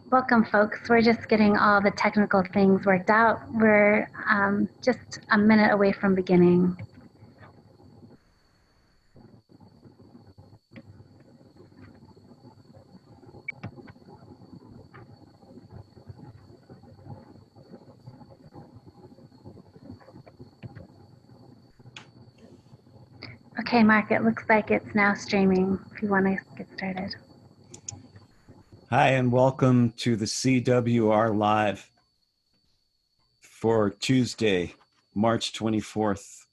Welcome, folks. We're just getting all the technical things worked out. We're just a minute away from beginning. Okay, Mark, it looks like it's now streaming if you want to get started. Hi, and welcome to the CWR Live for Tuesday, March 24th.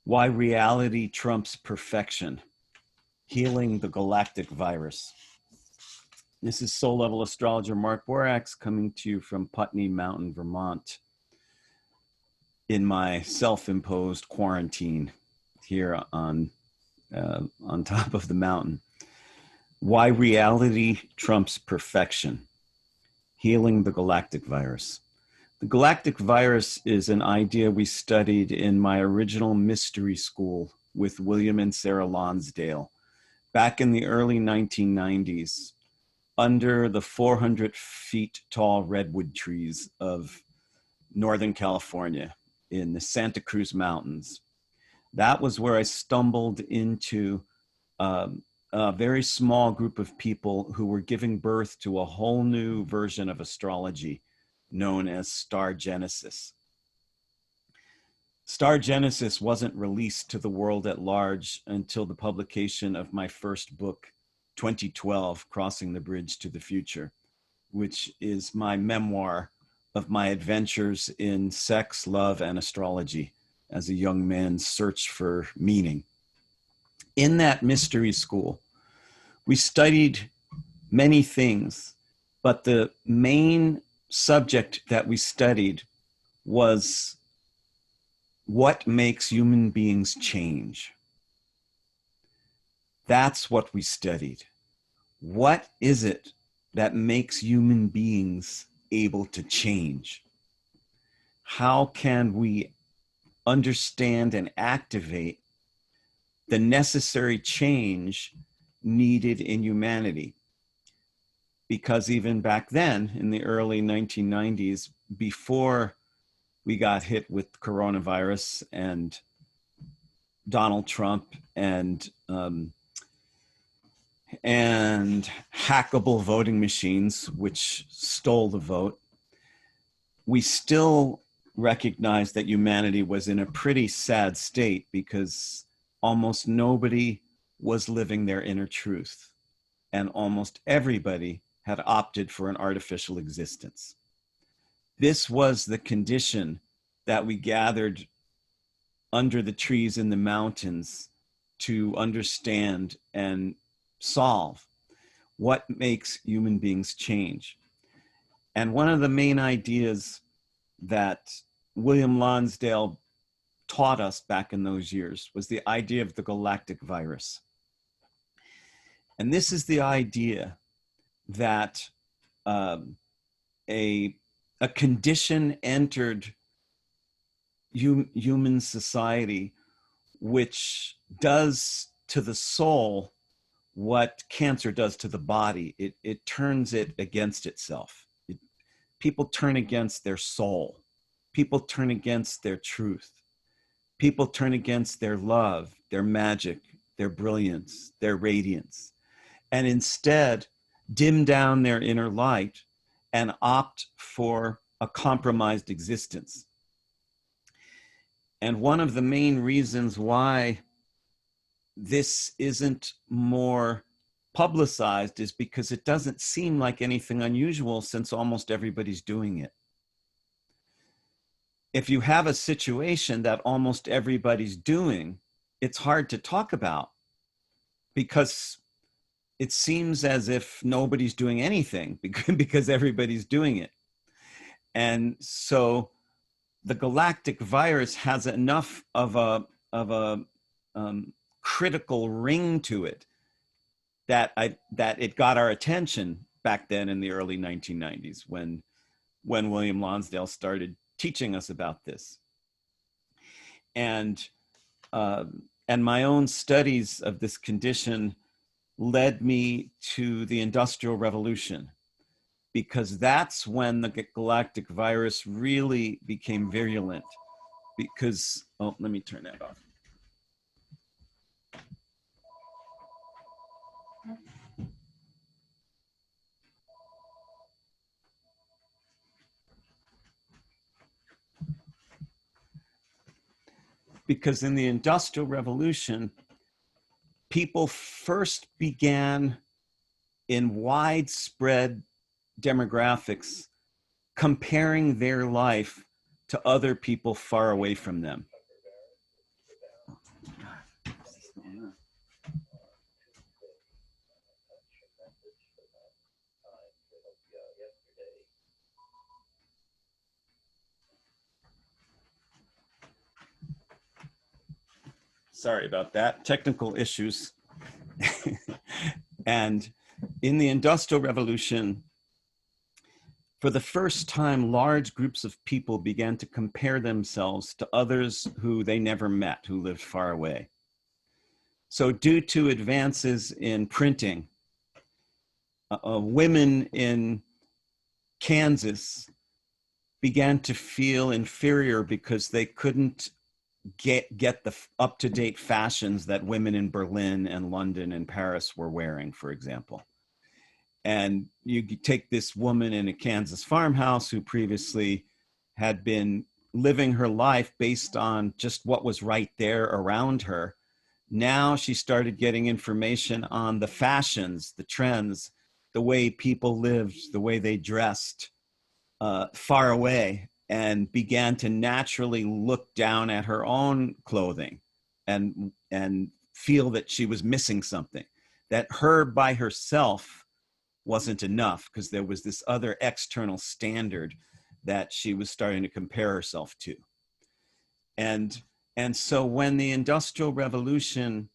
Why Reality Trumps Perfection, Healing the Galactic Virus. This is Soul Level Astrologer Mark Borax coming to you from Putney Mountain, Vermont, in my self-imposed quarantine here on top of the mountain. Why Reality Trumps Perfection, Healing the Galactic Virus. The galactic virus is an idea we studied in my original mystery school with William and Sarah Lonsdale back in the early 1990s under the 400 feet tall redwood trees of Northern California in the Santa Cruz Mountains. That was where I stumbled into a very small group of people who were giving birth to a whole new version of astrology known as Star Genesis. Star Genesis wasn't released to the world at large until the publication of my first book, 2012, Crossing the Bridge to the Future, which is my memoir of my adventures in sex, love, and astrology as a young man's search for meaning. In that mystery school, we studied many things, but the main subject that we studied was what makes human beings change. That's what we studied. What is it that makes human beings able to change? How can we understand and activate the necessary change needed in humanity? Because even back then, in the early 1990s, before we got hit with coronavirus and Donald Trump and hackable voting machines, which stole the vote, we still recognized that humanity was in a pretty sad state because almost nobody was living their inner truth, and almost everybody had opted for an artificial existence. This was the condition that we gathered under the trees in the mountains to understand and solve what makes human beings change. And one of the main ideas that William Lonsdale taught us back in those years was the idea of the galactic virus. And this is the idea that a condition entered human society which does to the soul what cancer does to the body. It turns it against itself. People turn against their soul. People turn against their truth. People turn against their love, their magic, their brilliance, their radiance, and instead dim down their inner light and opt for a compromised existence. And one of the main reasons why this isn't more publicized is because it doesn't seem like anything unusual since almost everybody's doing it. If you have a situation that almost everybody's doing, it's hard to talk about because it seems as if nobody's doing anything because everybody's doing it. And so the galactic virus has enough of a critical ring to it that it got our attention back then in the early 1990s when William Lonsdale started teaching us about this. And my own studies of this condition led me to the Industrial Revolution, because that's when the galactic virus really became virulent. Because, oh, let me turn that off. Because in the Industrial Revolution, people first began in widespread demographics comparing their life to other people far away from them. Sorry about that, technical issues. And in the Industrial Revolution, for the first time, large groups of people began to compare themselves to others who they never met, who lived far away. So due to advances in printing, women in Kansas began to feel inferior because they couldn't get the up-to-date fashions that women in Berlin and London and Paris were wearing, for example. And you take this woman in a Kansas farmhouse who previously had been living her life based on just what was right there around her. Now she started getting information on the fashions, the trends, the way people lived, the way they dressed far away, and began to naturally look down at her own clothing and feel that she was missing something, that her by herself wasn't enough because there was this other external standard that she was starting to compare herself to. And so when the Industrial Revolution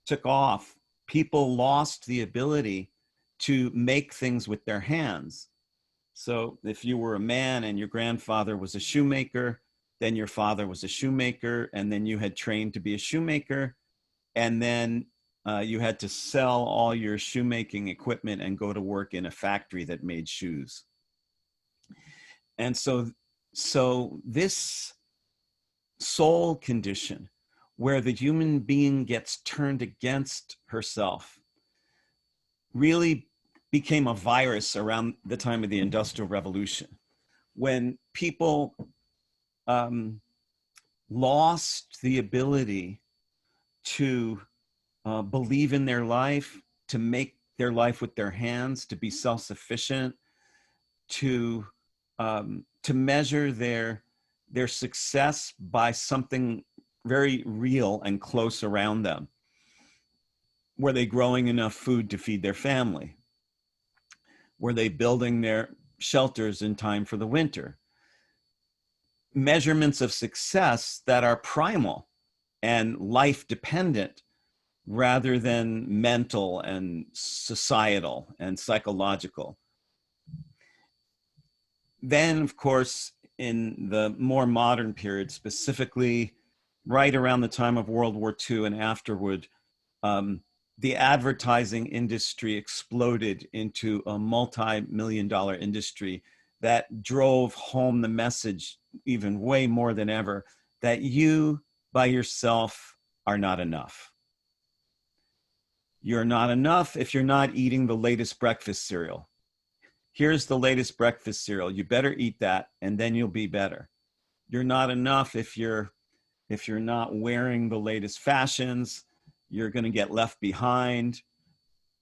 took off, people lost the ability to make things with their hands. So if you were a man and your grandfather was a shoemaker, then your father was a shoemaker, and then you had trained to be a shoemaker, and then you had to sell all your shoemaking equipment and go to work in a factory that made shoes. And so this soul condition where the human being gets turned against herself really became a virus around the time of the Industrial Revolution, when people lost the ability to believe in their life, to make their life with their hands, to be self-sufficient, to measure their success by something very real and close around them. Were they growing enough food to feed their family? Were they building their shelters in time for the winter? Measurements of success that are primal and life dependent rather than mental and societal and psychological. Then, of course, in the more modern period, specifically right around the time of World War II and afterward, the advertising industry exploded into a multi-million-dollar industry that drove home the message even way more than ever that you by yourself are not enough. You're not enough if you're not eating the latest breakfast cereal. Here's the latest breakfast cereal. You better eat that and then you'll be better. You're not enough if you're not wearing the latest fashions. You're going to get left behind.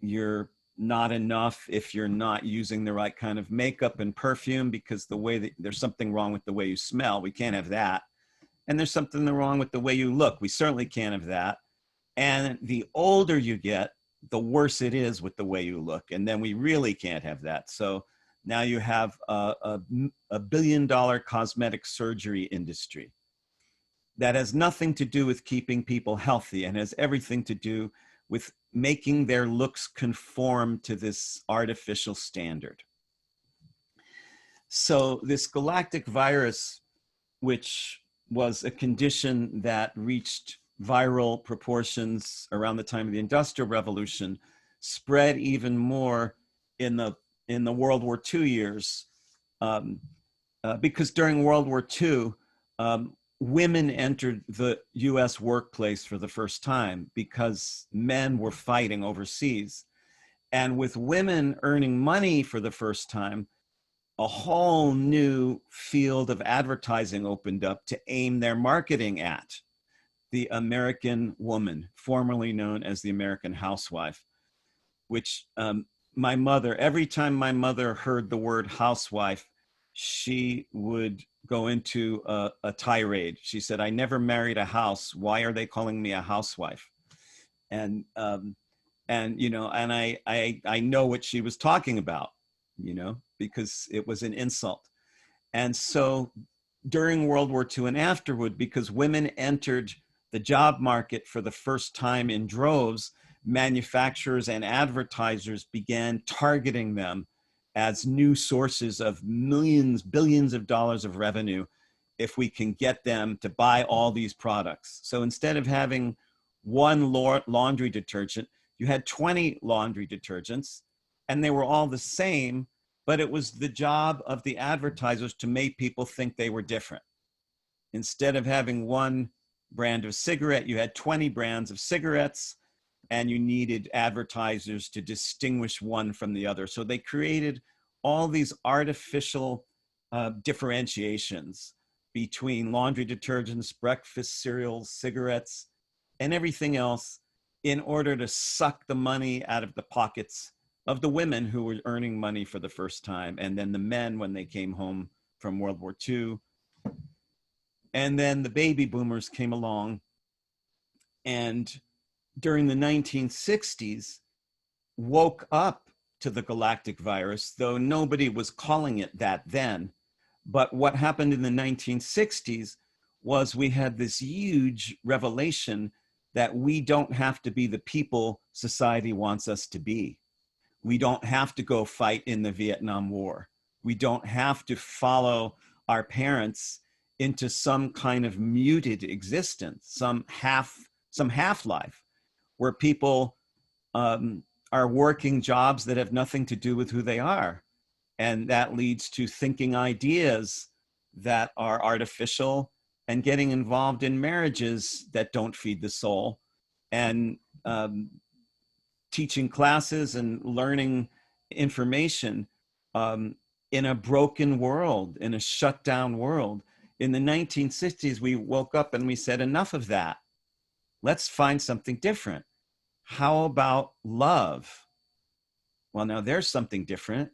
You're not enough if you're not using the right kind of makeup and perfume, because the way that there's something wrong with the way you smell. We can't have that. And there's something wrong with the way you look. We certainly can't have that. And the older you get, the worse it is with the way you look. And then we really can't have that. So now you have a billion-dollar cosmetic surgery industry that has nothing to do with keeping people healthy and has everything to do with making their looks conform to this artificial standard. So this galactic virus, which was a condition that reached viral proportions around the time of the Industrial Revolution, spread even more in the in the World War II years, because during World War II, women entered the US workplace for the first time because men were fighting overseas. And with women earning money for the first time, a whole new field of advertising opened up to aim their marketing at the American woman, formerly known as the American housewife, which my mother, every time my mother heard the word housewife, she would go into a tirade. She said, "I never married a house. Why are they calling me a housewife?" And you know, and I know what she was talking about, you know, because it was an insult. And so during World War II and afterward, because women entered the job market for the first time in droves, manufacturers and advertisers began targeting them as new sources of millions, billions of dollars of revenue if we can get them to buy all these products. So instead of having one laundry detergent, you had 20 laundry detergents, and they were all the same, but it was the job of the advertisers to make people think they were different. Instead of having one brand of cigarette, you had 20 brands of cigarettes, and you needed advertisers to distinguish one from the other. So they created all these artificial differentiations between laundry detergents, breakfast cereals, cigarettes, and everything else in order to suck the money out of the pockets of the women who were earning money for the first time, and then the men when they came home from World War II. And then the baby boomers came along, and during the 1960s, woke up to the galactic virus, though nobody was calling it that then. But what happened in the 1960s was we had this huge revelation that we don't have to be the people society wants us to be. We don't have to go fight in the Vietnam War. We don't have to follow our parents into some kind of muted existence, some half-life, where people are working jobs that have nothing to do with who they are. And that leads to thinking ideas that are artificial and getting involved in marriages that don't feed the soul, and teaching classes and learning information in a broken world, in a shut down world. In the 1960s, we woke up and we said, enough of that. Let's find something different. How about love? Well, now there's something different.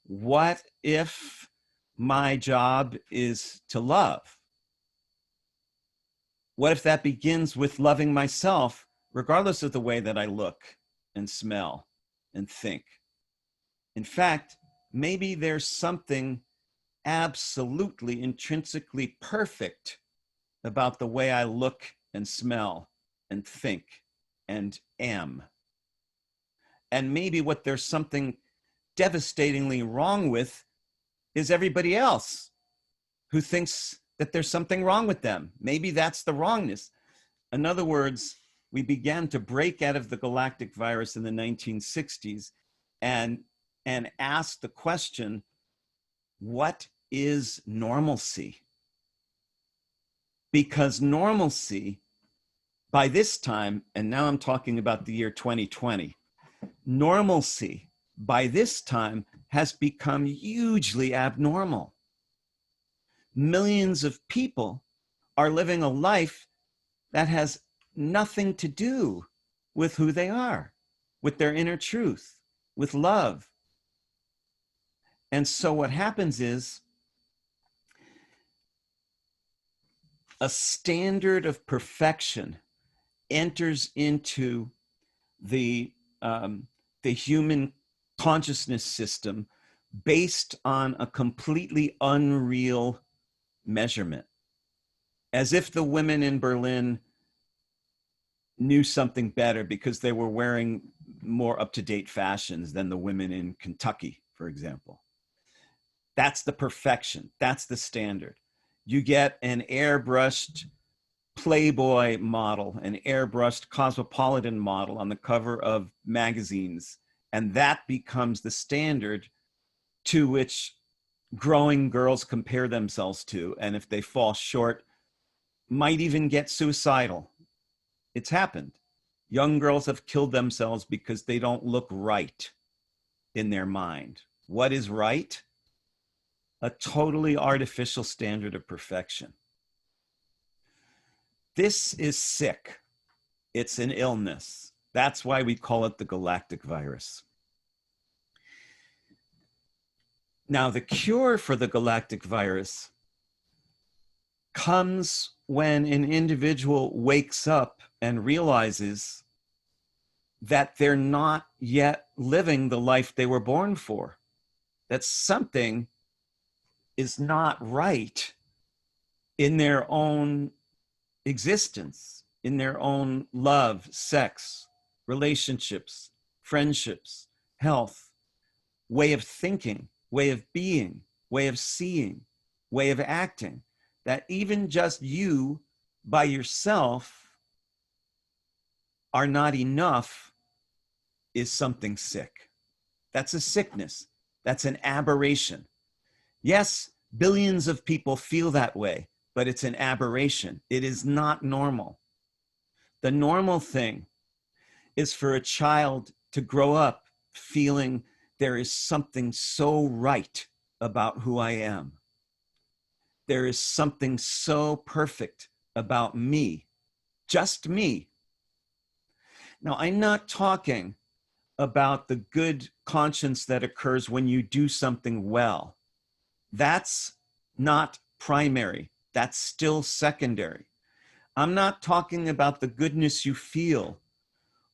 What if my job is to love? What if that begins with loving myself, regardless of the way that I look and smell and think? In fact, maybe there's something absolutely intrinsically perfect about the way I look and smell and think and am. And maybe what there's something devastatingly wrong with is everybody else who thinks that there's something wrong with them. Maybe that's the wrongness. In other words, we began to break out of the galactic virus in the 1960s and ask the question, what is normalcy? Because normalcy, by this time, and now I'm talking about the year 2020, normalcy by this time has become hugely abnormal. Millions of people are living a life that has nothing to do with who they are, with their inner truth, with love. And so what happens is a standard of perfection enters into the human consciousness system based on a completely unreal measurement, as if the women in Berlin knew something better because they were wearing more up-to-date fashions than the women in Kentucky, for example. That's the perfection. That's the standard. You get an airbrushed Playboy model, an airbrushed cosmopolitan model on the cover of magazines And that becomes the standard to which growing girls compare themselves to. And if they fall short, might even get suicidal. It's happened. Young girls have killed themselves because they don't look right in their mind. What is right? A totally artificial standard of perfection. This is sick. It's an illness. That's why we call it the Galactic Virus. Now, the cure for the Galactic Virus comes when an individual wakes up and realizes that they're not yet living the life they were born for, that something is not right in their own existence, in their own love, sex, relationships, friendships, health, way of thinking, way of being, way of seeing, way of acting, that even just you by yourself are not enough is something sick. That's a sickness. That's an aberration. Yes, billions of people feel that way, but it's an aberration. It is not normal. The normal thing is for a child to grow up feeling there is something so right about who I am. There is something so perfect about me, just me. Now, I'm not talking about the good conscience that occurs when you do something well. That's not primary. That's still secondary. I'm not talking about the goodness you feel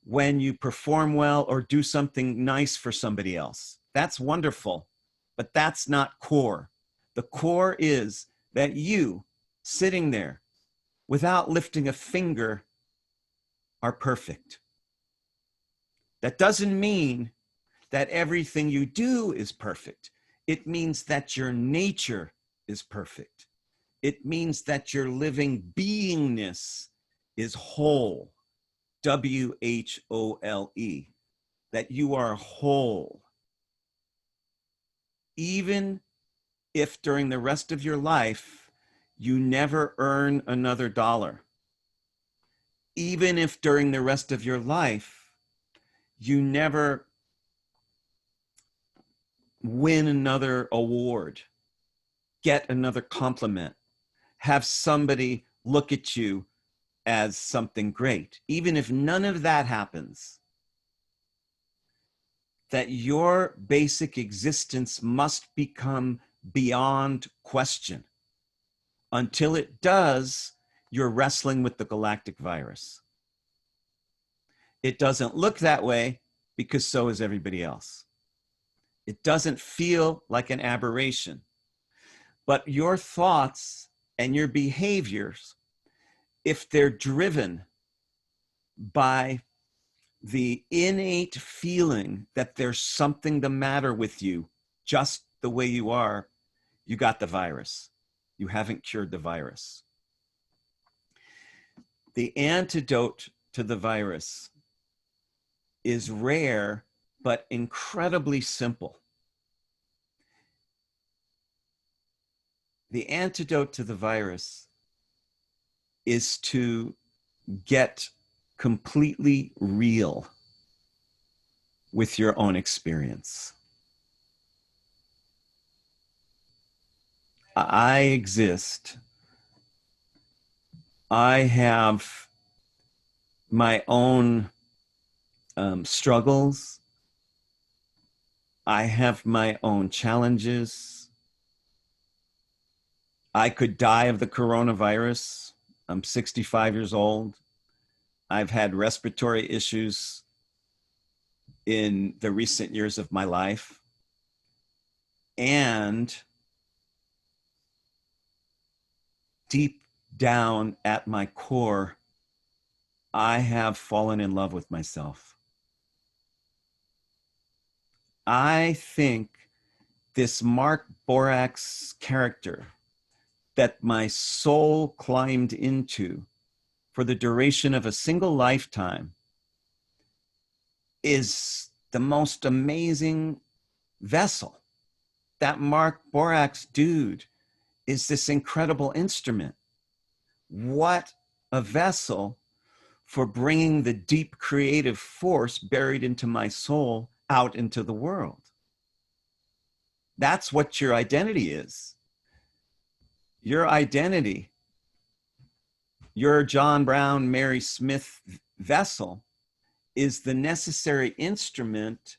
when you perform well or do something nice for somebody else. That's wonderful, but that's not core. The core is that you, sitting there without lifting a finger, are perfect. That doesn't mean that everything you do is perfect. It means that your nature is perfect. It means that your living beingness is whole. W-H-O-L-E. That you are whole. Even if during the rest of your life, you never earn another dollar. Even if during the rest of your life, you never win another award, get another compliment, have somebody look at you as something great. Even if none of that happens, that your basic existence must become beyond question. Until it does, you're wrestling with the galactic virus. It doesn't look that way because so is everybody else. It doesn't feel like an aberration, but your thoughts and your behaviors, if they're driven by the innate feeling that there's something the matter with you, just the way you are, you got the virus. You haven't cured the virus. The antidote to the virus is rare, but incredibly simple. The antidote to the virus is to get completely real with your own experience. I exist. I have my own struggles. I have my own challenges. I could die of the coronavirus. I'm 65 years old. I've had respiratory issues in the recent years of my life. And deep down at my core, I have fallen in love with myself. I think this Mark Borax character that my soul climbed into for the duration of a single lifetime is the most amazing vessel. That Borax dude is this incredible instrument. What a vessel for bringing the deep creative force buried into my soul out into the world. That's what your identity is. Your identity, your John Brown, Mary Smith vessel, is the necessary instrument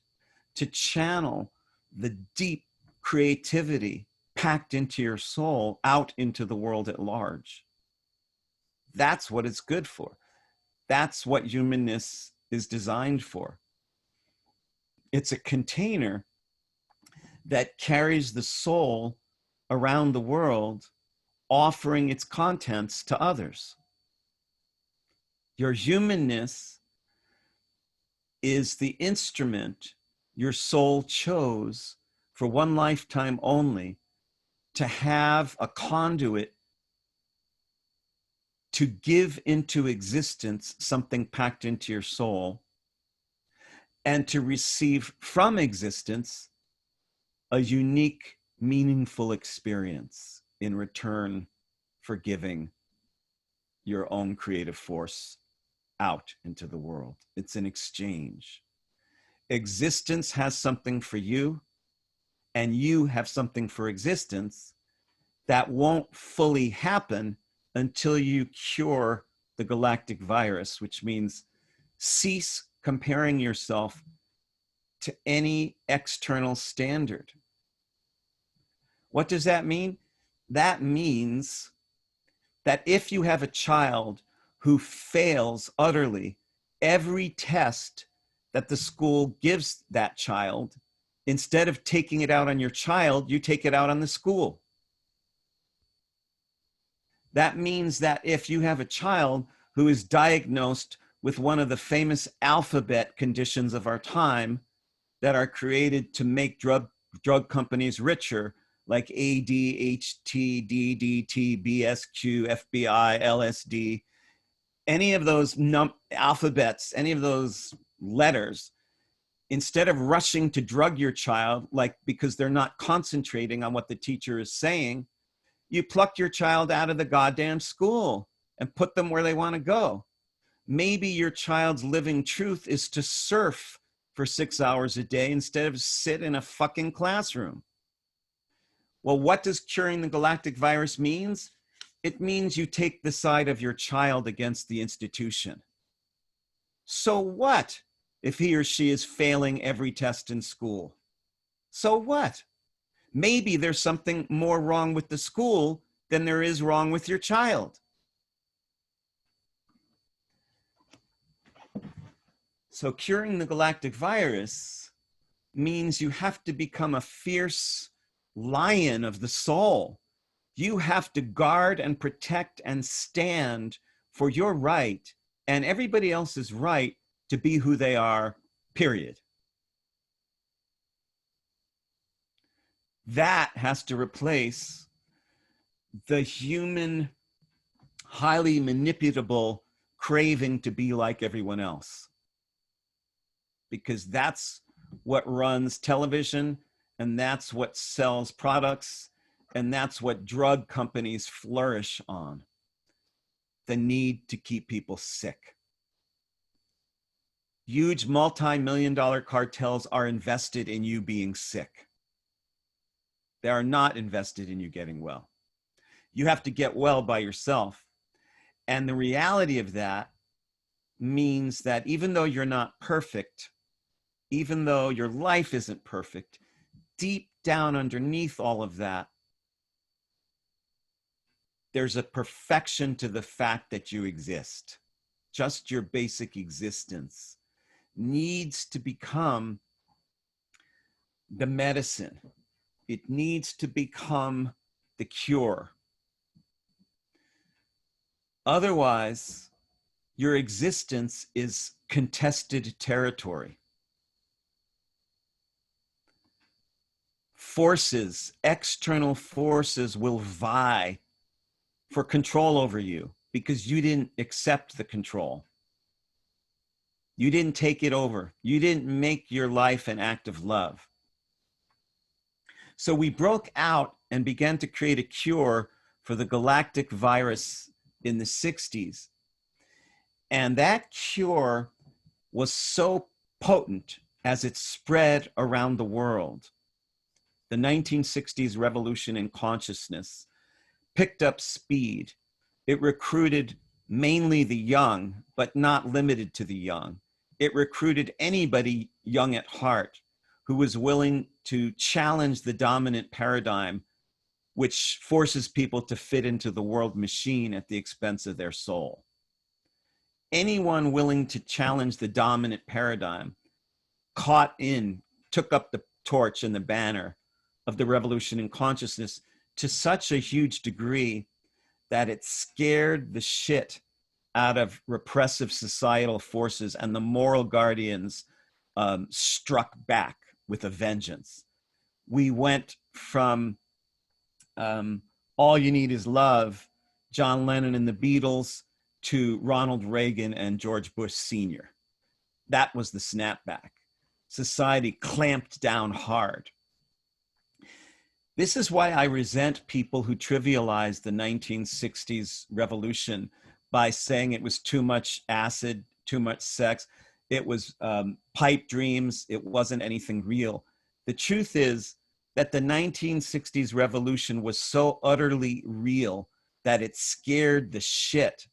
to channel the deep creativity packed into your soul out into the world at large. That's what it's good for. That's what humanness is designed for. It's a container that carries the soul around the world, offering its contents to others. Your humanness is the instrument your soul chose for one lifetime only to have a conduit to give into existence something packed into your soul and to receive from existence a unique, meaningful experience in return for giving your own creative force out into the world. It's an exchange. Existence has something for you, and you have something for existence that won't fully happen until you cure the galactic virus, which means cease comparing yourself to any external standard. What does that mean? That means that if you have a child who fails utterly every test that the school gives that child, instead of taking it out on your child, you take it out on the school. That means that if you have a child who is diagnosed with one of the famous alphabet conditions of our time that are created to make drug companies richer, like ADHD, DDT, BSQ, FBI, LSD, any of those alphabets, any of those letters, instead of rushing to drug your child, like because they're not concentrating on what the teacher is saying, you pluck your child out of the goddamn school and put them where they want to go. Maybe your child's living truth is to surf for 6 hours a day instead of sit in a fucking classroom. Well, what does curing the galactic virus means? It means you take the side of your child against the institution. So what if he or she is failing every test in school? So what? Maybe there's something more wrong with the school than there is wrong with your child. So curing the galactic virus means you have to become a fierce lion of the soul. You have to guard and protect and stand for your right and everybody else's right to be who they are, period. That has to replace the human, highly manipulable craving to be like everyone else. Because that's what runs television, and that's what sells products, and that's what drug companies flourish on. The need to keep people sick. Huge multi-million-dollar cartels are invested in you being sick. They are not invested in you getting well. You have to get well by yourself. And the reality of that means that even though you're not perfect, even though your life isn't perfect, deep down underneath all of that, there's a perfection to the fact that you exist. Just your basic existence needs to become the medicine. It needs to become the cure. Otherwise, your existence is contested territory. Forces, external forces will vie for control over you because you didn't accept the control. You didn't take it over. You didn't make your life an act of love. So we broke out and began to create a cure for the galactic virus in the 60s. And that cure was so potent as it spread around the world. The 1960s revolution in consciousness picked up speed. It recruited mainly the young, but not limited to the young. It recruited anybody young at heart who was willing to challenge the dominant paradigm, which forces people to fit into the world machine at the expense of their soul. Anyone willing to challenge the dominant paradigm took up the torch and the banner of the revolution in consciousness to such a huge degree that it scared the shit out of repressive societal forces, and the moral guardians struck back with a vengeance. We went from All You Need Is Love, John Lennon and the Beatles, to Ronald Reagan and George Bush Sr. That was the snapback. Society clamped down hard. This is why I resent people who trivialize the 1960s revolution by saying it was too much acid, too much sex. It was pipe dreams. It wasn't anything real. The truth is that the 1960s revolution was so utterly real that it scared the shit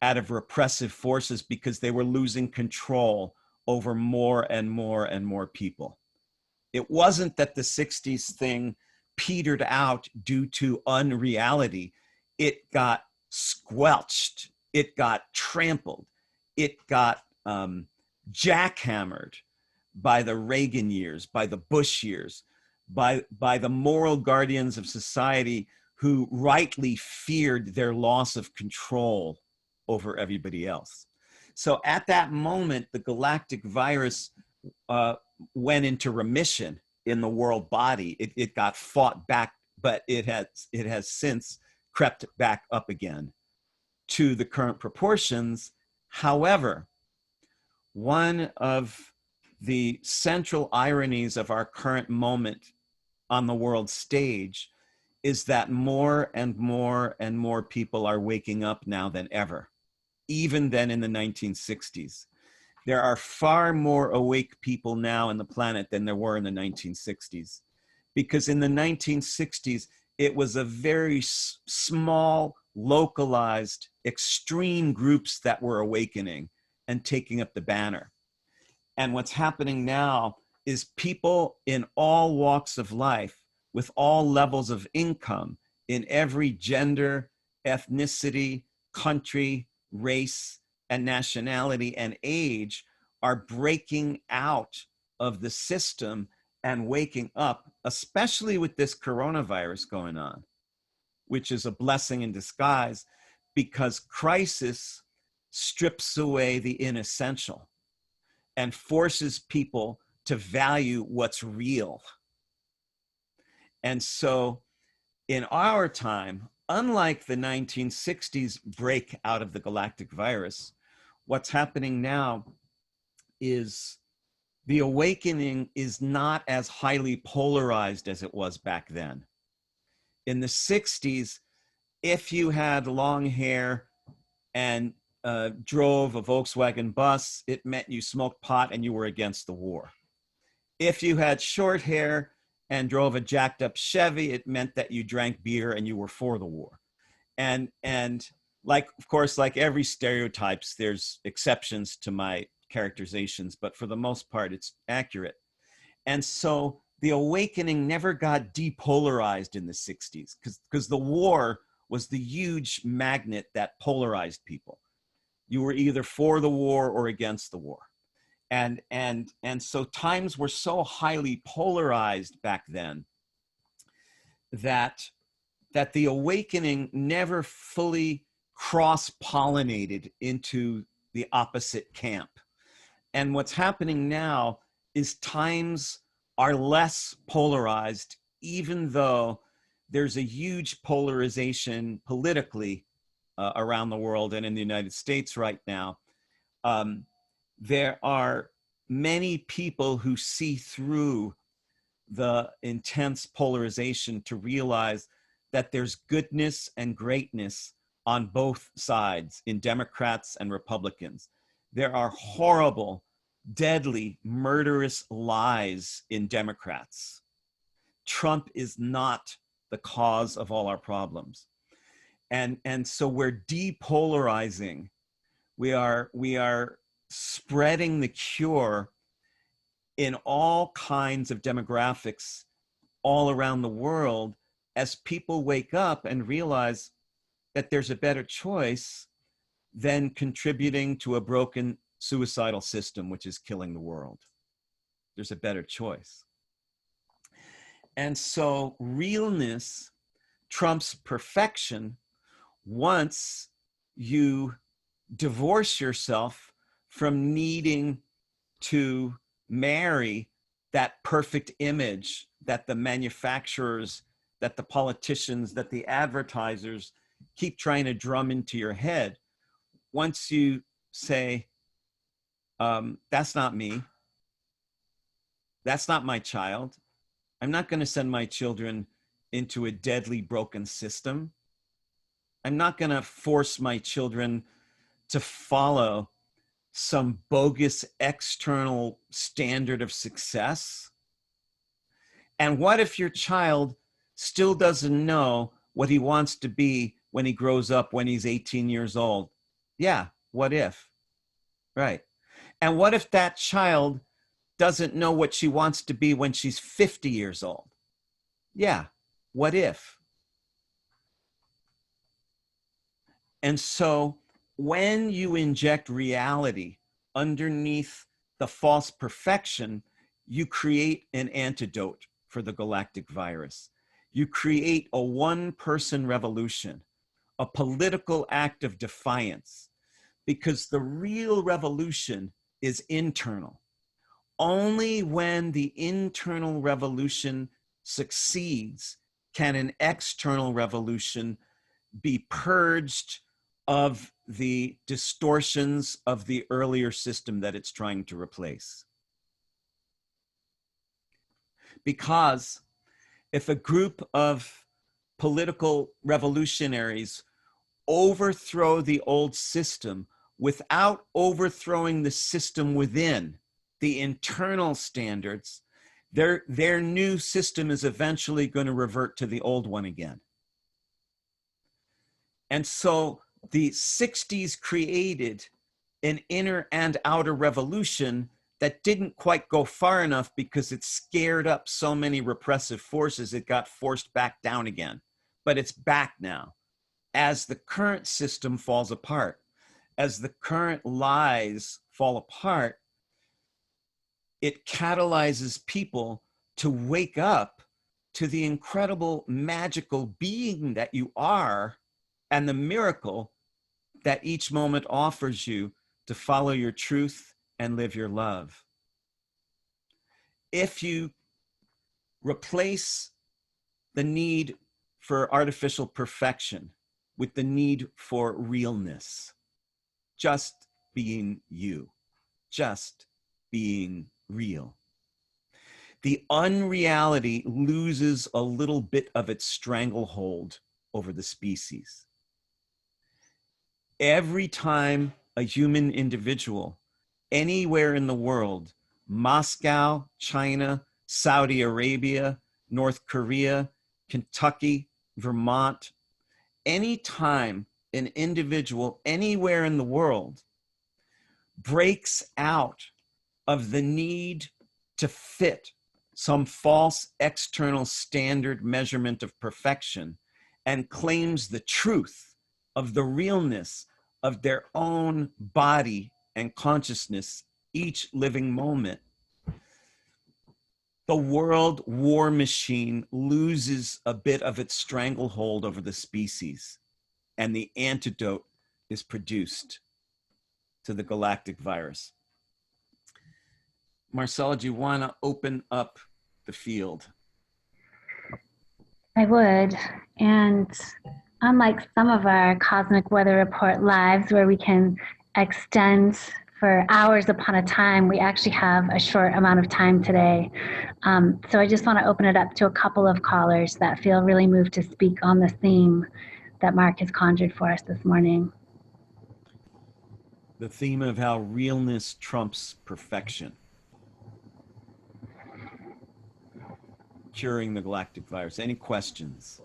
out of repressive forces because they were losing control over more and more and more people. It wasn't that the 60s thing petered out due to unreality. It got squelched. It got trampled. It got jackhammered by the Reagan years, by the Bush years, by the moral guardians of society who rightly feared their loss of control over everybody else. So at that moment, the galactic virus went into remission in the world body. It got fought back, but it has since crept back up again to the current proportions. However, one of the central ironies of our current moment on the world stage is that more and more and more people are waking up now than ever, even than in the 1960s. There are far more awake people now on the planet than there were in the 1960s. Because in the 1960s, it was a very small, localized, extreme groups that were awakening and taking up the banner. And what's happening now is people in all walks of life, with all levels of income, in every gender, ethnicity, country, race, and nationality and age, are breaking out of the system and waking up, especially with this coronavirus going on, which is a blessing in disguise, because crisis strips away the inessential and forces people to value what's real. And so in our time, unlike the 1960s break out of the galactic virus, what's happening now is the awakening is not as highly polarized as it was back then. In the 60s, if you had long hair and drove a Volkswagen bus, it meant you smoked pot and you were against the war. If you had short hair and drove a jacked up Chevy, it meant that you drank beer and you were for the war. And like, of course, like every stereotypes, there's exceptions to my characterizations, but for the most part, it's accurate. And so the awakening never got depolarized in the 60s because the war was the huge magnet that polarized people. You were either for the war or against the war. And so times were so highly polarized back then that the awakening never fully cross-pollinated into the opposite camp. And what's happening now is times are less polarized, even though there's a huge polarization politically around the world and in the United States right now. there are many people who see through the intense polarization to realize that there's goodness and greatness on both sides, in Democrats and Republicans. There are horrible, deadly, murderous lies in Democrats. Trump is not the cause of all our problems. And so we're depolarizing. We are spreading the cure in all kinds of demographics all around the world as people wake up and realize that there's a better choice than contributing to a broken suicidal system, which is killing the world. There's a better choice. And so realness trumps perfection once you divorce yourself from needing to marry that perfect image that the manufacturers, that the politicians, that the advertisers keep trying to drum into your head. Once you say, that's not me, that's not my child, I'm not going to send my children into a deadly broken system. I'm not going to force my children to follow some bogus external standard of success. And what if your child still doesn't know what he wants to be when he grows up, when he's 18 years old? Yeah, what if? Right. And what if that child doesn't know what she wants to be when she's 50 years old? Yeah, what if? And so when you inject reality underneath the false perfection, you create an antidote for the galactic virus. You create a one-person revolution, a political act of defiance, because the real revolution is internal. Only when the internal revolution succeeds can an external revolution be purged of the distortions of the earlier system that it's trying to replace. Because if a group of political revolutionaries overthrow the old system without overthrowing the system within, the internal standards, their new system is eventually going to revert to the old one again. And so the 60s created an inner and outer revolution that didn't quite go far enough because it scared up so many repressive forces, it got forced back down again. But it's back now. As the current system falls apart, as the current lies fall apart, it catalyzes people to wake up to the incredible magical being that you are and the miracle that each moment offers you to follow your truth and live your love. If you replace the need for artificial perfection with the need for realness, just being you, just being real, the unreality loses a little bit of its stranglehold over the species. Every time a human individual anywhere in the world, Moscow, China, Saudi Arabia, North Korea, Kentucky, Vermont, anytime an individual anywhere in the world breaks out of the need to fit some false external standard measurement of perfection and claims the truth of the realness of their own body and consciousness each living moment, the world war machine loses a bit of its stranglehold over the species, and the antidote is produced to the galactic virus. Marcella, do you want to open up the field? I would. And unlike some of our Cosmic Weather Report lives where we can extend for hours upon a time. We actually have a short amount of time today. So I just want to open it up to a couple of callers that feel really moved to speak on the theme that Mark has conjured for us this morning. The theme of how realness trumps perfection. Curing the galactic virus. Any questions?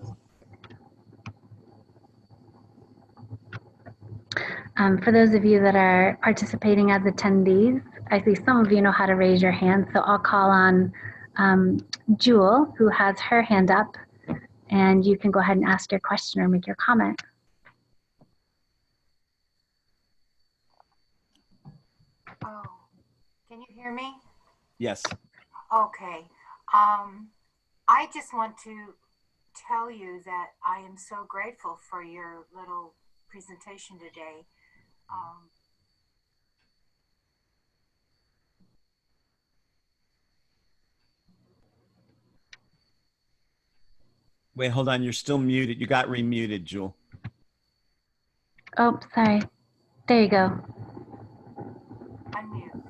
For those of you that are participating as attendees, I see some of you know how to raise your hand, so I'll call on Jewel, who has her hand up, and you can go ahead and ask your question or make your comment. Oh, can you hear me? Yes. Okay. I just want to tell you that I am so grateful for your little presentation today. Wait, hold on. You're still muted. You got remuted, Jewel. Oh, sorry. There you go. Unmute.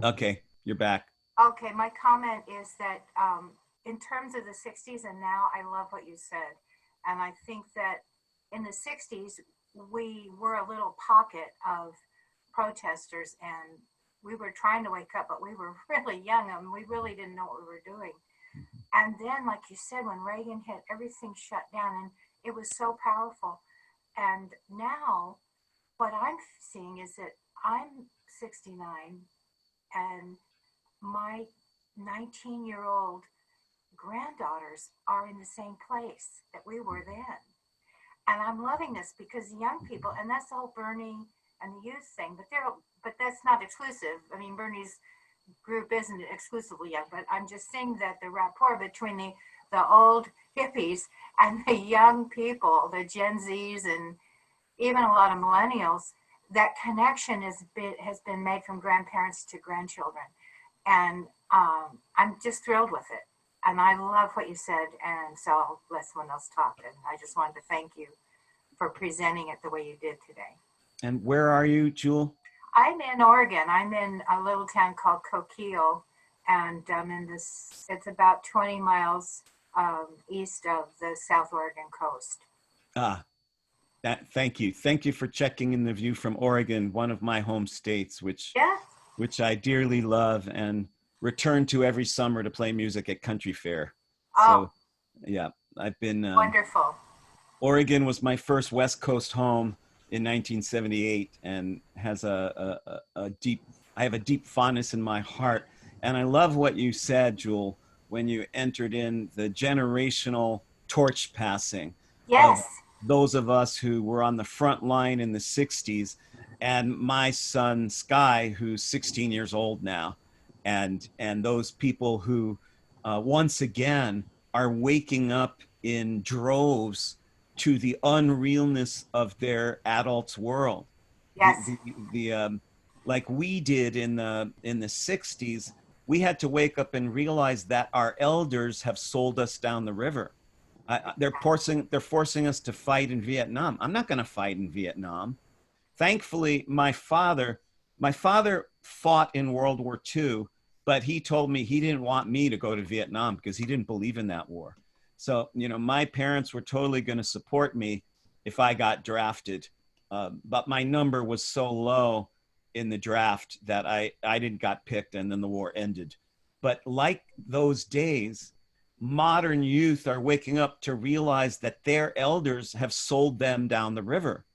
Okay, you're back. Okay, my comment is that in terms of the 60s and now, I love what you said. And I think that in the 60s, we were a little pocket of protesters and we were trying to wake up, but we were really young and we really didn't know what we were doing. And then, like you said, when Reagan hit, everything shut down and it was so powerful. And now what I'm seeing is that I'm 69 and my 19-year-old granddaughters are in the same place that we were then. And I'm loving this because young people, and that's the whole Bernie and the youth thing, but that's not exclusive. I mean, Bernie's group isn't exclusively young, but I'm just saying that the rapport between the old hippies and the young people, the Gen Zs and even a lot of millennials, that connection has been made from grandparents to grandchildren. And I'm just thrilled with it. And I love what you said. And so I'll let someone else talk. And I just wanted to thank you for presenting it the way you did today. And where are you, Jewel? I'm in Oregon. I'm in a little town called Coquille, and I'm in this. It's about 20 miles east of the South Oregon coast. Thank you. Thank you for checking in the view from Oregon, one of my home states, which I dearly love and return to every summer to play music at Country Fair. Oh, so yeah, I've been wonderful. Oregon was my first West Coast home in 1978 and has I have a deep fondness in my heart. And I love what you said, Jewel, when you entered in the generational torch passing of those of us who were on the front line in the 60s, and my son Sky, who's 16 years old now, and those people who once again are waking up in droves to the unrealness of their adults' world. Yes. Like we did in the 60s, we had to wake up and realize that our elders have sold us down the river. They're forcing us to fight in Vietnam. I'm not going to fight in Vietnam. Thankfully, my father fought in World War II, but he told me he didn't want me to go to Vietnam because he didn't believe in that war. So, my parents were totally going to support me if I got drafted. But my number was so low in the draft that I didn't got picked, and then the war ended. But like those days, modern youth are waking up to realize that their elders have sold them down the river.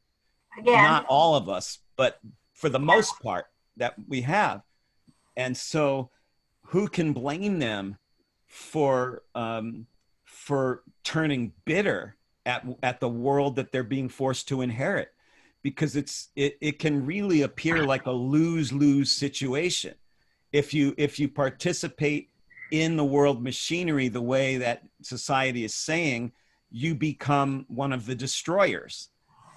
Again. Not all of us, but for the most part that we have. And so who can blame them for turning bitter at the world that they're being forced to inherit? Because it can really appear like a lose-lose situation. If you participate in the world machinery the way that society is saying, you become one of the destroyers.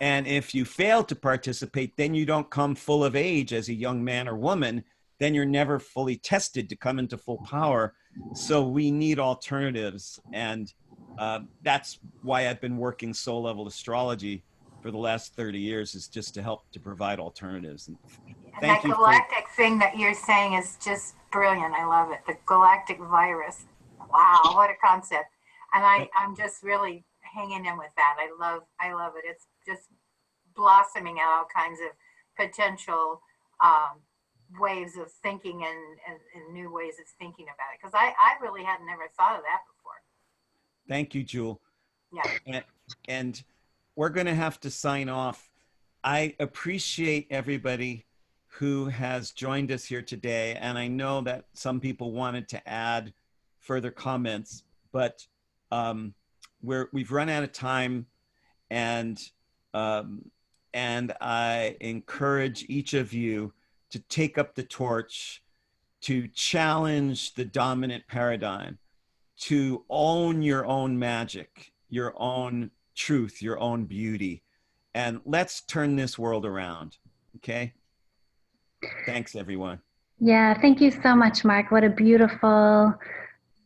And if you fail to participate, then you don't come full of age as a young man or woman, then you're never fully tested to come into full power. So we need alternatives. And that's why I've been working soul level astrology for the last 30 years is just to help to provide alternatives. And And thank that you galactic thing that you're saying is just brilliant. I love it. The galactic virus. Wow, what a concept. And I'm just really hanging in with that. I love it. It's just blossoming out all kinds of potential ways of thinking and new ways of thinking about it. Because I really had never thought of that before. Thank you, Jewel. Yeah. And we're going to have to sign off. I appreciate everybody who has joined us here today. And I know that some people wanted to add further comments, but we've run out of time. And I encourage each of you to take up the torch, to challenge the dominant paradigm, to own your own magic, your own truth, your own beauty. And let's turn this world around. Okay? Thanks, everyone. Yeah, thank you so much, Mark. What a beautiful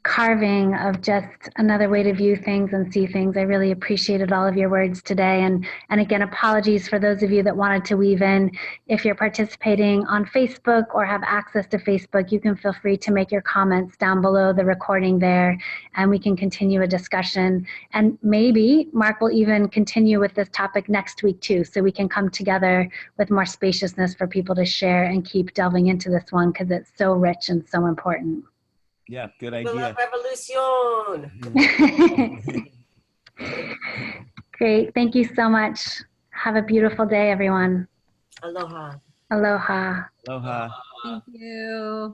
carving of just another way to view things and see things. I really appreciated all of your words today. And again, apologies for those of you that wanted to weave in. If you're participating on Facebook or have access to Facebook, you can feel free to make your comments down below the recording there, and we can continue a discussion. And maybe Mark will even continue with this topic next week too, so we can come together with more spaciousness for people to share and keep delving into this one, because it's so rich and so important. Yeah, good idea. Revolution. Great. Thank you so much. Have a beautiful day, everyone. Aloha. Aloha. Aloha. Thank you.